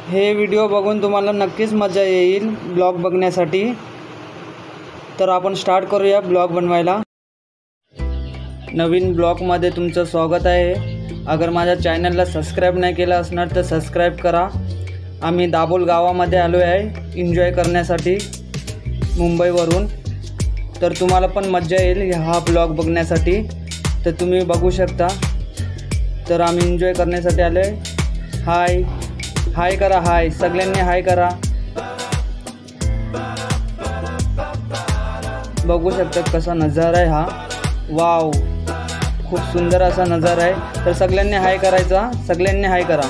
हे व्हिडिओ बघून तुम्हाला नक्कीच मजा येईल ब्लॉग बघण्यासाठी। तर आपण स्टार्ट करूया ब्लॉग बनवायला। नवीन ब्लॉगमध्ये तुमचं स्वागत आहे। अगर माझ्या चॅनलला सबस्क्राईब नाही केलं असणार तर सबस्क्राईब करा। आम्ही दाभोल गावामध्ये आलो आहे एन्जॉय करण्यासाठी मुंबईवरून। तर तुम्हाला पण मजा येईल हा ब्लॉग बघण्यासाठी। तर तुम्ही बघू शकता। तर आम्ही एन्जॉय करण्यासाठी आलो आहे। हाय हाय करा, हाय सगळ्यांनी हाय करा। बघू शकता कसा नजारा आहे हा। वाव, खूप सुंदर असा नजारा आहे। तर सगळ्यांनी हाय करायचा, सगळ्यांनी हाय करा,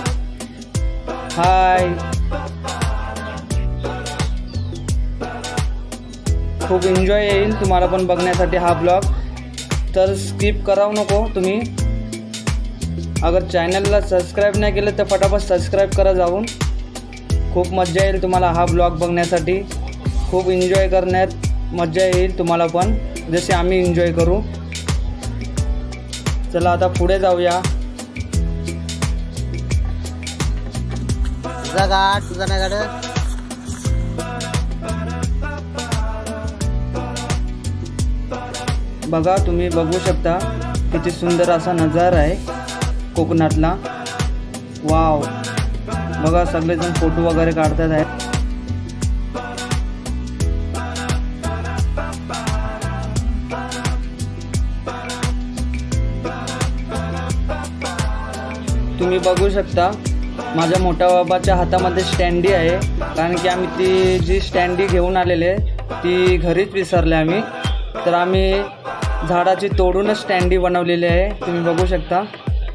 हाय। खूप एन्जॉय येईल तुम्हाला पण बघण्यासाठी हा ब्लॉग। तर स्किप करावू नको तुम्ही। अगर चॅनलला सबस्क्राईब नाही केलं तर फटाफट सबस्क्राईब करा जाऊन। खूप मजा येईल तुम्हाला हा ब्लॉग बघण्यासाठी। खूप एन्जॉय करण्यात मजा येईल तुम्हाला पण, जसे आम्ही एन्जॉय करू। चला आता पुढे जाऊया। तुझा गाठ तुझा नाही गाठ। बघा तुम्ही बघू शकता किती सुंदर असा नजारा आहे कोकणातला। वाव, बघा सगळेजण फोटो वगैरे काढतात आहेत। तुम्ही बघू शकता माझ्या मोठ्या बाबाच्या हातामध्ये स्टँडी आहे, कारण की आम्ही ती जी स्टँडी घेऊन आलेले ती घरीच विसरले आम्ही। तर आम्ही झाडाची तोडूनच स्टँडी बनवलेली आहे। तुम्ही बघू शकता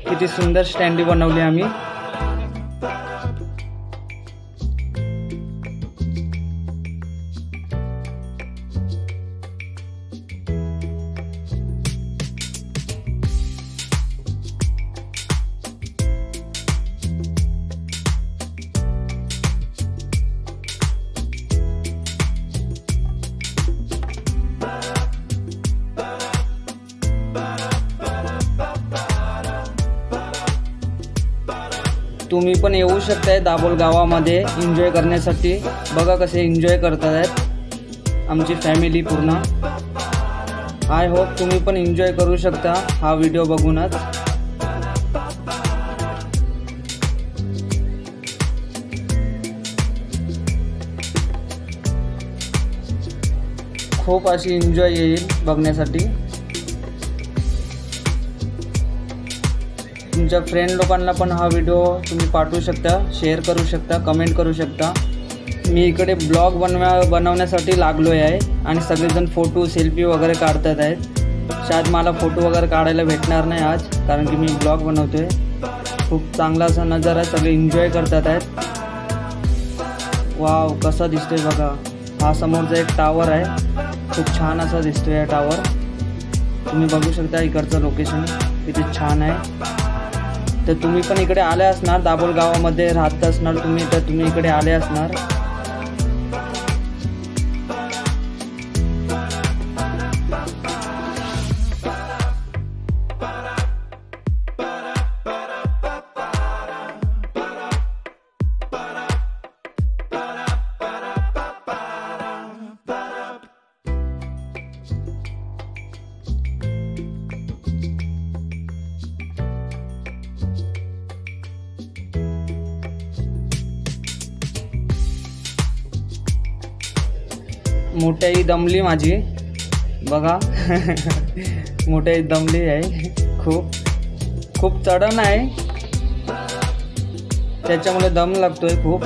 किती सुंदर स्टँडी बनवली आम्ही। तुम्ही पण येऊ शकताय दाभोल गावामध्ये एन्जॉय करण्यासाठी। बघा कसे एन्जॉय करतात आहेत आमची फॅमिली पूर्ण। आय होप तुम्ही पण एन्जॉय करू शकता हा व्हिडिओ बघूनच। खूप अशी एन्जॉय येईल बघण्यासाठी। तुमच्या फ्रेंड लोकांना पण हा व्हिडिओ तुम्ही पाठवू शकता, शेअर करू शकता, कमेंट करू शकता। मी इकडे ब्लॉग बनवण्यासाठी लागलो आहे आणि सगळेजण फोटो सेल्फी वगैरे काढतात आहेत। शायद मला फोटो वगैरे काढायला भेटणार नाही आज, कारण की मी ब्लॉग बनवतोय। खूप चांगला असा नजारा आहे, सगळे एन्जॉय करतात आहेत। वाव, कसा दिसतोय बघा। हा समोरचा एक टावर आहे, खूप छान असा दिसतोय हा टावर। तुम्ही बघू शकता इकडचं लोकेशन किती छान आहे। तर तुम्ही पण इकडे आले असणार, दाभोल गावामध्ये राहत असणार तुम्ही, तर तुम्ही इकडे आले असणार। मोठ्याही दमली माझी, बघा मोठ्याही दमली आहे। खूप चढण आहे, त्याच्यामुळे दम लागतोय खूप।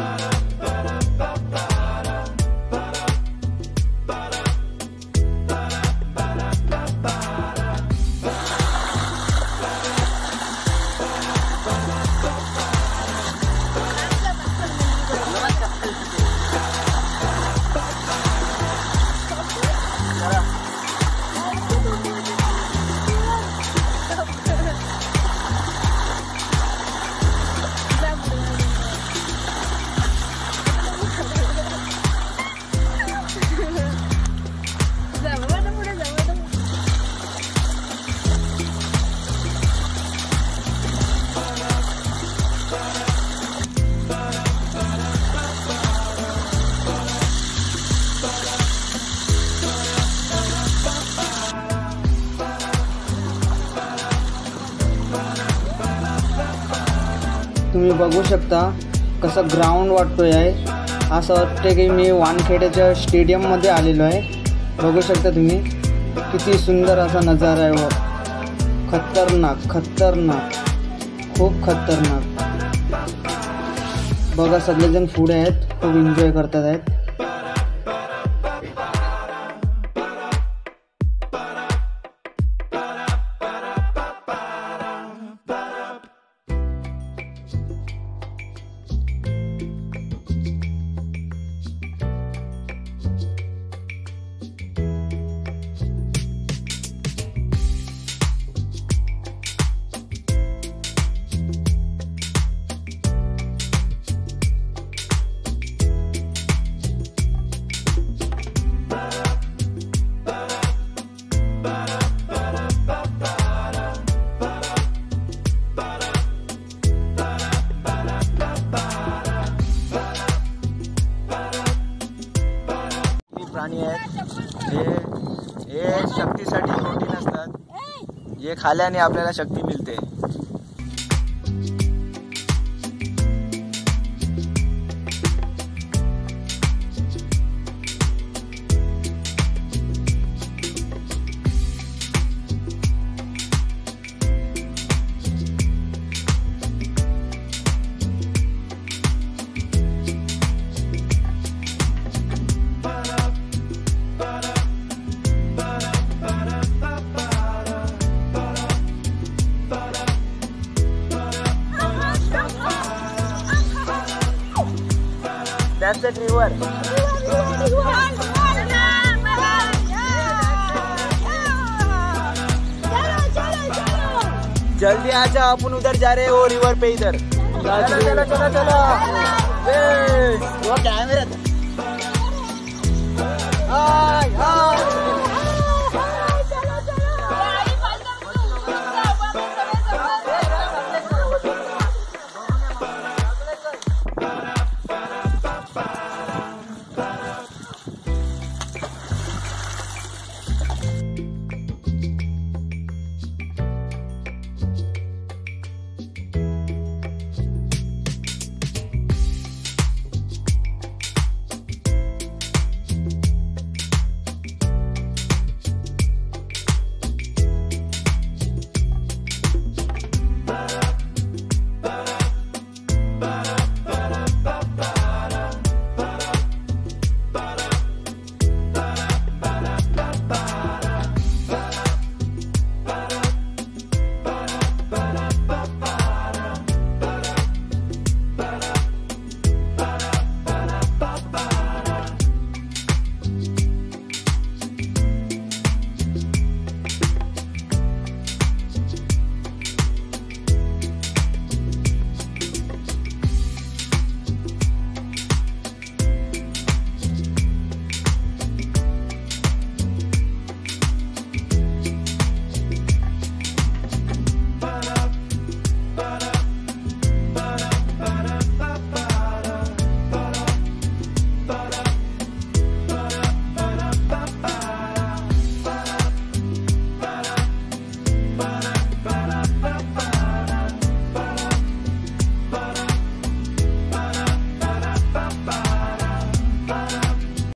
तुम्ही बघू शकता कसं ग्राउंड वाटतोय आहे। असं वाटते की मी वानखेड्याच्या स्टेडियममध्ये आलेलो आहे। बघू शकता तुम्ही किती सुंदर असा नजारा आहे व खतरनाक खूप खतरनाक। बघा सगळेजण पुढे आहेत, खूप एन्जॉय करतात आहेत। प्राणी आहेत हे शक्तीसाठी प्रोटीन असतात, हे खाल्याने आपल्याला शक्ती मिळते। That's the river. जल्दी आ जाओ, अपन उधर जा रहे हैं वो रिवर पे इधर। चलो चलो चलो चलो। वो कैमरे